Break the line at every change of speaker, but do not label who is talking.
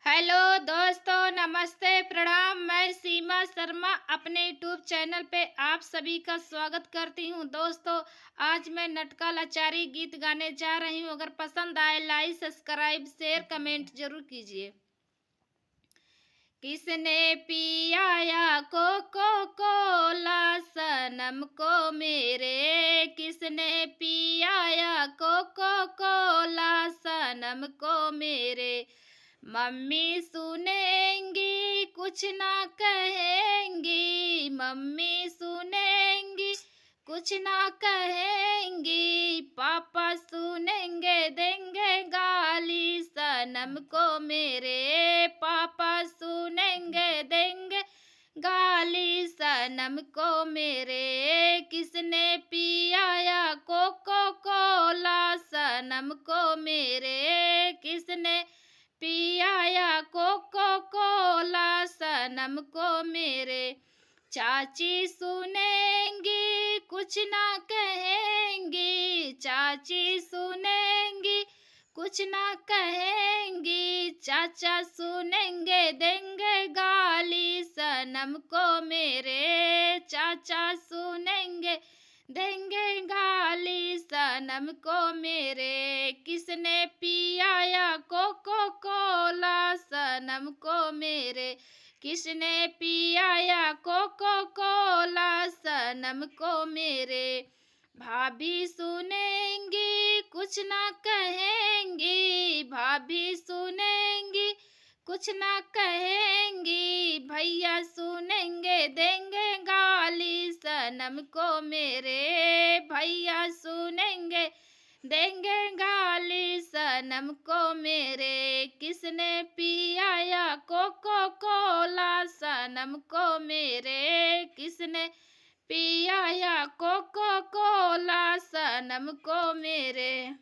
Hello दोस्तों, नमस्ते, प्रणाम। मैं सीमा शर्मा अपने यूट्यूब चैनल पे आप सभी का स्वागत करती हूँ। दोस्तों, आज मैं नटका लाचारी गीत गाने जा रही हूँ। अगर पसंद आए लाइक सब्सक्राइब शेयर कमेंट जरूर कीजिए। किसने पियाया कोको कोला सनम को मेरे, किसने पियाया कोको कोला सनम को मेरे। मम्मी सुनेंगी कुछ ना कहेंगी, मम्मी सुनेंगी कुछ ना कहेंगी, पापा सुनेंगे देंगे गाली सनम को मेरे, पापा सुनेंगे देंगे गाली सनम को मेरे। किसने पियाया कोको कोला सनम को मेरे, किसने पियाया कोको कोला सनम को मेरे। चाची सुनेंगी कुछ ना कहेंगी, चाची सुनेंगी कुछ ना कहेंगी, चाचा सुनेंगे देंगे गाली सनम को मेरे, चाचा सुनेंगे देंगे गाली सनम को मेरे। किसने पियाया कोको कोला सनम को मेरे, किसने पियाया कोको कोला सनम को मेरे। भाभी सुनेंगी कुछ ना कहेंगी, भाभी सुनेंगी कुछ ना कहेंगी, भैया सुनेंगे देंगे गाली सनम को मेरे, भैया सुनेंगे देंगे गाली सनम को मेरे। किसने पियाया कोको कोला सनम को मेरे, किसने पियाया कोको कोला सनम को मेरे।